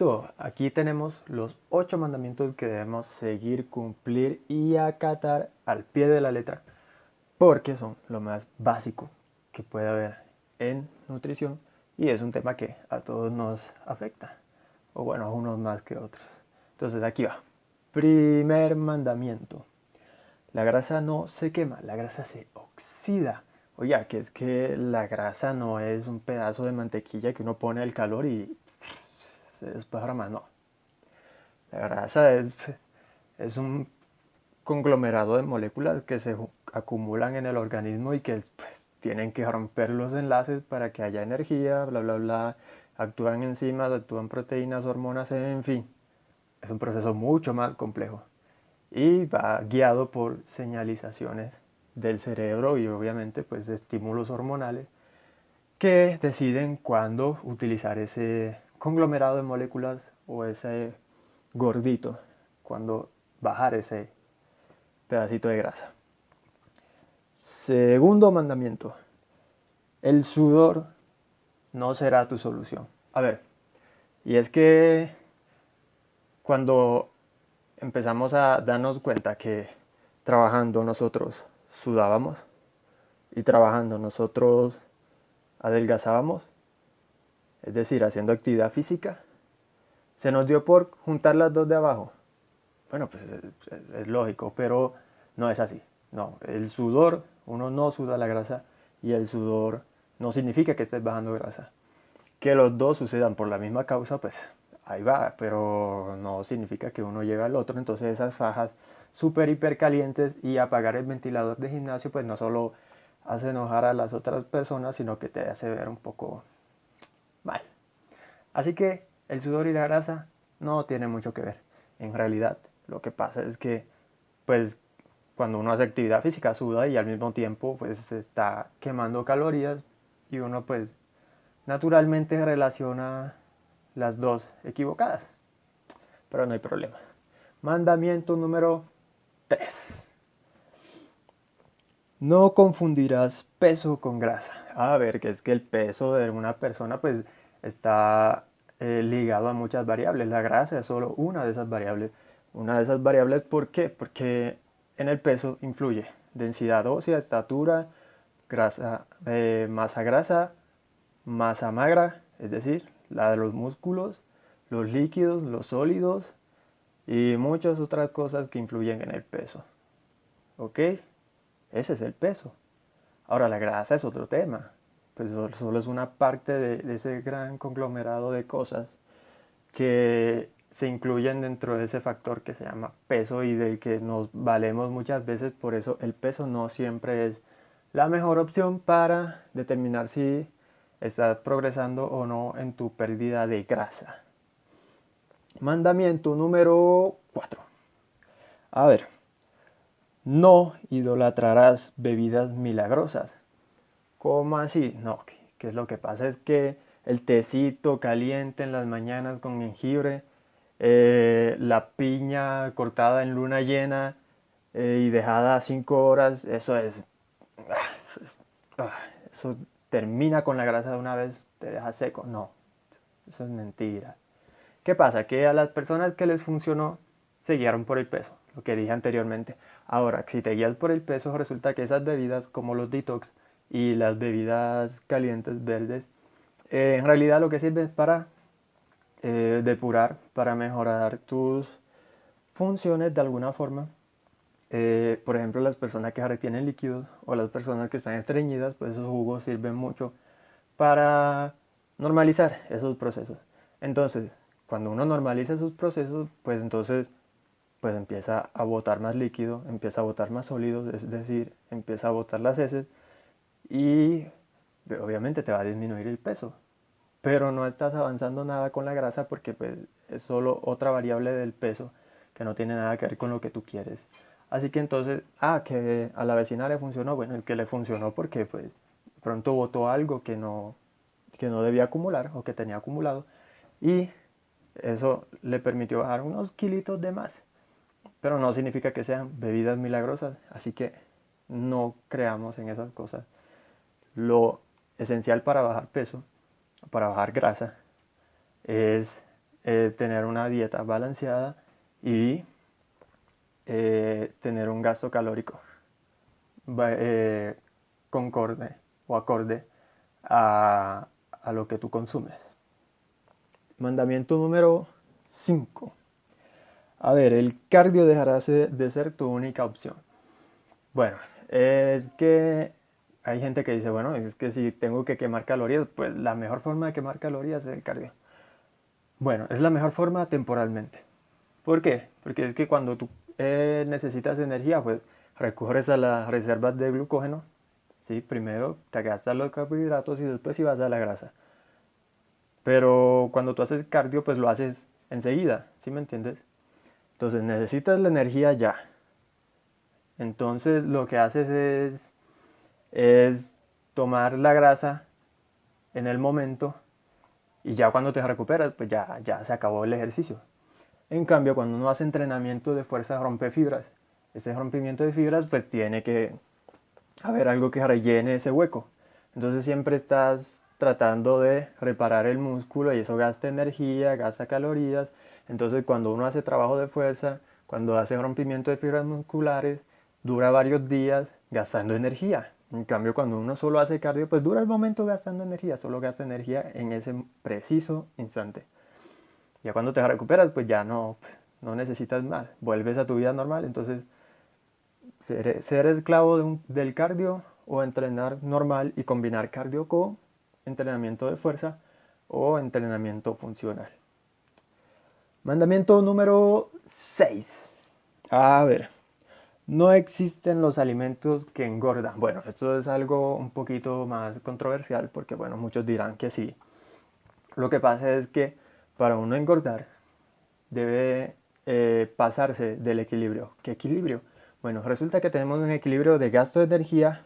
Listo, aquí tenemos los 8 mandamientos que debemos seguir, cumplir y acatar al pie de la letra, porque son lo más básico que puede haber en nutrición y es un tema que a todos nos afecta, o bueno, a unos más que otros. Entonces aquí va. Primer mandamiento. La grasa no se quema, la grasa se oxida. Oye, que es que la grasa no es un pedazo de mantequilla que uno pone al calor y se desparrama, no. La grasa es un conglomerado de moléculas que se acumulan en el organismo y que pues, tienen que romper los enlaces para que haya energía, bla, bla, bla. Actúan enzimas, actúan proteínas, hormonas, en fin. Es un proceso mucho más complejo y va guiado por señalizaciones del cerebro y obviamente pues de estímulos hormonales que deciden cuándo utilizar ese conglomerado de moléculas o ese gordito, cuándo bajar ese pedacito de grasa. Segundo mandamiento, el sudor no será tu solución. A ver, y es que cuando empezamos a darnos cuenta que trabajando nosotros sudábamos y trabajando nosotros adelgazábamos, es decir, haciendo actividad física, se nos dio por juntar las dos de abajo. Bueno, pues es lógico, pero no es así. No, el sudor, uno no suda la grasa y el sudor no significa que estés bajando grasa. Que los dos sucedan por la misma causa, pues ahí va, pero no significa que uno llegue al otro. Entonces esas fajas súper hiper calientes y apagar el ventilador de gimnasio, pues no solo hace enojar a las otras personas, sino que te hace ver un poco mal. Así que el sudor y la grasa no tienen mucho que ver. En realidad, lo que pasa es que, pues, cuando uno hace actividad física suda y al mismo tiempo, pues, se está quemando calorías y uno, pues, naturalmente relaciona las dos equivocadas. Pero no hay problema. Mandamiento número 3. No confundirás peso con grasa. A ver, que es que el peso de una persona pues está ligado a muchas variables. La grasa es solo una de esas variables. Una de esas variables, ¿por qué? Porque en el peso influye densidad ósea, estatura, grasa, masa grasa, masa magra, es decir, la de los músculos, los líquidos, los sólidos y muchas otras cosas que influyen en el peso. ¿Ok? Ese es el peso. Ahora, la grasa es otro tema. Pues solo es una parte de ese gran conglomerado de cosas que se incluyen dentro de ese factor que se llama peso y del que nos valemos muchas veces. Por eso el peso no siempre es la mejor opción para determinar si estás progresando o no en tu pérdida de grasa. Mandamiento número 4. A ver, no idolatrarás bebidas milagrosas. ¿Cómo así? No, que es lo que pasa es que el tecito caliente en las mañanas con jengibre, la piña cortada en luna llena y dejada 5 horas, ah, eso termina con la grasa de una vez, te deja seco. No, eso es mentira. ¿Qué pasa? Que a las personas que les funcionó se guiaron por el peso, lo que dije anteriormente. Ahora, si te guías por el peso, resulta que esas bebidas como los detox y las bebidas calientes verdes, en realidad lo que sirve es para depurar, para mejorar tus funciones de alguna forma. Por ejemplo, las personas que retienen líquidos o las personas que están estreñidas, pues esos jugos sirven mucho para normalizar esos procesos. Entonces, cuando uno normaliza esos procesos, pues entonces pues empieza a botar más líquido, empieza a botar más sólidos, es decir, empieza a botar las heces y obviamente te va a disminuir el peso. Pero no estás avanzando nada con la grasa porque pues, es solo otra variable del peso que no tiene nada que ver con lo que tú quieres. Así que entonces, que a la vecina le funcionó, bueno, el que le funcionó porque pues pronto botó algo que no debía acumular o que tenía acumulado y eso le permitió bajar unos kilitos de más. Pero no significa que sean bebidas milagrosas, así que no creamos en esas cosas. Lo esencial para bajar peso, para bajar grasa, es tener una dieta balanceada y tener un gasto calórico concorde o acorde a lo que tú consumes. Mandamiento número 5. A ver, el cardio dejará de ser tu única opción. Bueno, es que hay gente que dice, bueno, es que si tengo que quemar calorías, pues la mejor forma de quemar calorías es el cardio. Bueno, es la mejor forma temporalmente. ¿Por qué? Porque es que cuando tú necesitas energía, pues recurres a las reservas de glucógeno. ¿Sí? Primero te gastas los carbohidratos y después vas a la grasa. Pero cuando tú haces cardio, pues lo haces enseguida, ¿sí me entiendes? Entonces necesitas la energía ya. Entonces lo que haces es tomar la grasa en el momento y ya cuando te recuperas, pues ya se acabó el ejercicio. En cambio, cuando uno hace entrenamiento de fuerza rompe fibras. Ese rompimiento de fibras, pues tiene que haber algo que rellene ese hueco. Entonces siempre estás tratando de reparar el músculo y eso gasta energía, gasta calorías. Entonces cuando uno hace trabajo de fuerza, cuando hace rompimiento de fibras musculares, dura varios días gastando energía. En cambio, cuando uno solo hace cardio, pues dura el momento gastando energía, solo gasta energía en ese preciso instante. Ya cuando te recuperas, pues ya no necesitas más, vuelves a tu vida normal. Entonces, ser esclavo del cardio o entrenar normal y combinar cardio con entrenamiento de fuerza o entrenamiento funcional. Mandamiento número 6. A ver, no existen los alimentos que engordan. Bueno, esto es algo un poquito más controversial porque, bueno, muchos dirán que sí. Lo que pasa es que para uno engordar debe pasarse del equilibrio. ¿Qué equilibrio? Bueno, resulta que tenemos un equilibrio de gasto de energía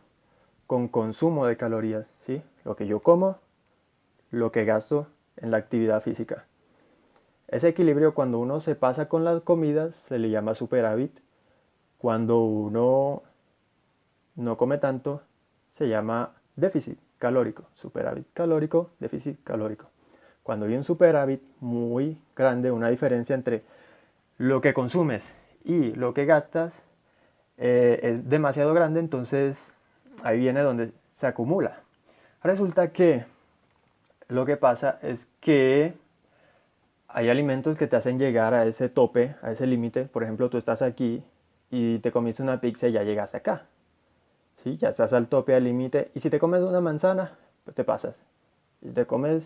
con consumo de calorías, ¿sí? Lo que yo como, lo que gasto en la actividad física. Ese equilibrio, cuando uno se pasa con las comidas, se le llama superávit. Cuando uno no come tanto, se llama déficit calórico. Superávit calórico, déficit calórico. Cuando hay un superávit muy grande, una diferencia entre lo que consumes y lo que gastas es demasiado grande, entonces ahí viene donde se acumula. Resulta que lo que pasa es que hay alimentos que te hacen llegar a ese tope, a ese límite. Por ejemplo, tú estás aquí y te comiste una pizza y ya llegaste acá. ¿Sí? Ya estás al tope, al límite. Y si te comes una manzana, pues te pasas. Si te comes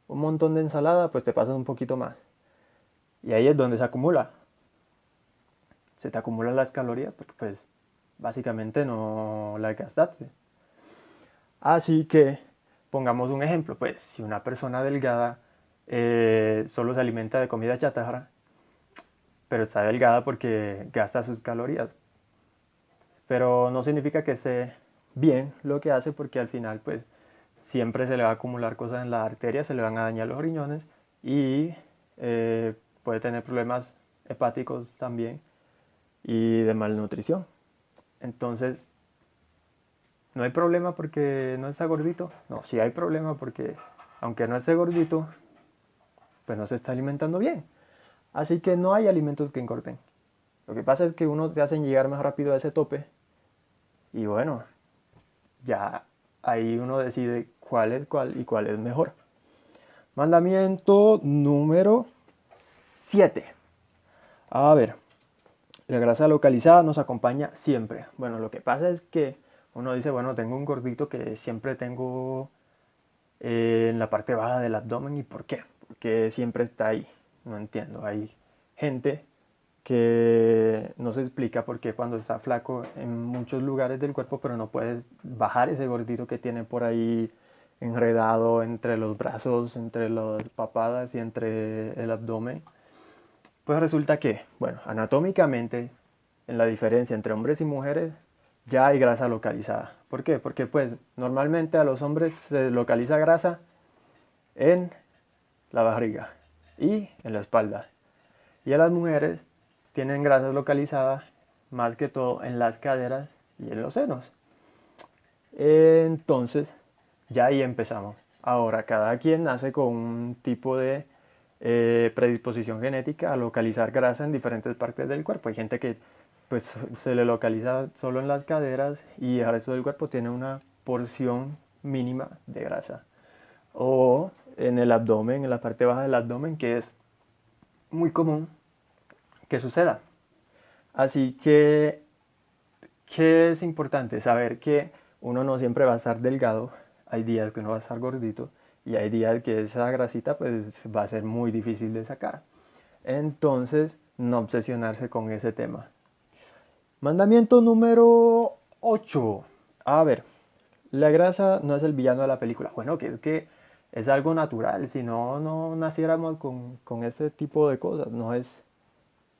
un montón de ensalada, pues te pasas un poquito más. Y ahí es donde se acumula. Se te acumulan las calorías porque pues básicamente no las gastaste. Así que pongamos un ejemplo, pues si una persona delgada solo se alimenta de comida chatarra, pero está delgada porque gasta sus calorías. Pero no significa que esté bien lo que hace porque al final pues siempre se le va a acumular cosas en la arteria, se le van a dañar los riñones y puede tener problemas hepáticos también y de malnutrición. Entonces, no hay problema porque no está gordito. No, sí hay problema porque aunque no esté gordito, pues no se está alimentando bien. Así que no hay alimentos que engorden. Lo que pasa es que unos te hacen llegar más rápido a ese tope y bueno, ya ahí uno decide cuál es cuál y cuál es mejor. Mandamiento número 7. A ver, la grasa localizada nos acompaña siempre. Bueno, lo que pasa es que uno dice, bueno, tengo un gordito que siempre tengo en la parte baja del abdomen. ¿Y por qué? Porque siempre está ahí. No entiendo. Hay gente que no se explica por qué cuando está flaco en muchos lugares del cuerpo, pero no puedes bajar ese gordito que tiene por ahí enredado entre los brazos, entre las papadas y entre el abdomen. Pues resulta que, bueno, anatómicamente, en la diferencia entre hombres y mujeres, ya hay grasa localizada. ¿Por qué? Porque pues normalmente a los hombres se localiza grasa en la barriga y en la espalda. Y a las mujeres tienen grasas localizadas más que todo en las caderas y en los senos. Entonces, ya ahí empezamos. Ahora, cada quien nace con un tipo de predisposición genética a localizar grasa en diferentes partes del cuerpo. Hay gente que pues se le localiza solo en las caderas y el resto del cuerpo tiene una porción mínima de grasa. O en el abdomen, en la parte baja del abdomen, que es muy común que suceda. Así que, ¿qué es importante? Saber que uno no siempre va a estar delgado. Hay días que uno va a estar gordito y hay días que esa grasita pues va a ser muy difícil de sacar. Entonces, no obsesionarse con ese tema. Mandamiento número 8. A ver, la grasa no es el villano de la película. Bueno, que es algo natural. Si no, no naciéramos con este tipo de cosas. No es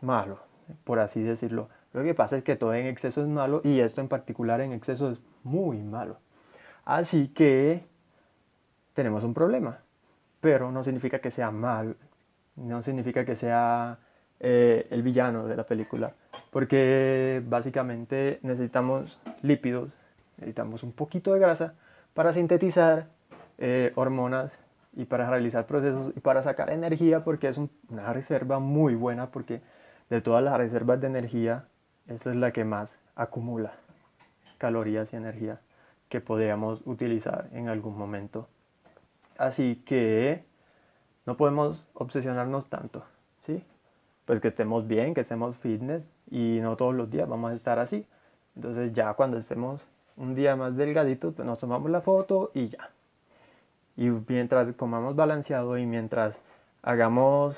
malo, por así decirlo. Lo que pasa es que todo en exceso es malo y esto en particular en exceso es muy malo. Así que tenemos un problema. Pero no significa que sea mal, no significa que sea el villano de la película, porque básicamente necesitamos lípidos, necesitamos un poquito de grasa para sintetizar hormonas y para realizar procesos y para sacar energía, porque es una reserva muy buena, porque de todas las reservas de energía, esta es la que más acumula calorías y energía que podríamos utilizar en algún momento. Así que no podemos obsesionarnos tanto, ¿sí? Pues que estemos bien, que estemos fitness y no todos los días vamos a estar así. Entonces ya cuando estemos un día más delgaditos, pues nos tomamos la foto y ya. Y mientras comamos balanceado y mientras hagamos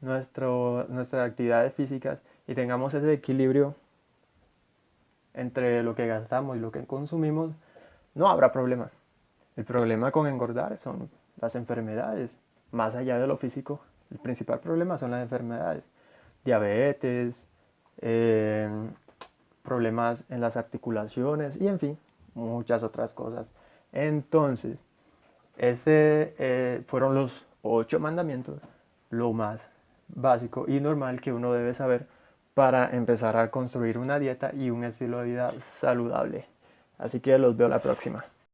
nuestras actividades físicas y tengamos ese equilibrio entre lo que gastamos y lo que consumimos, no habrá problema. El problema con engordar son las enfermedades. Más allá de lo físico, el principal problema son las enfermedades. Diabetes, eh, problemas en las articulaciones y en fin, muchas otras cosas. Entonces, fueron los 8 mandamientos, lo más básico y normal que uno debe saber para empezar a construir una dieta y un estilo de vida saludable. Así que los veo la próxima.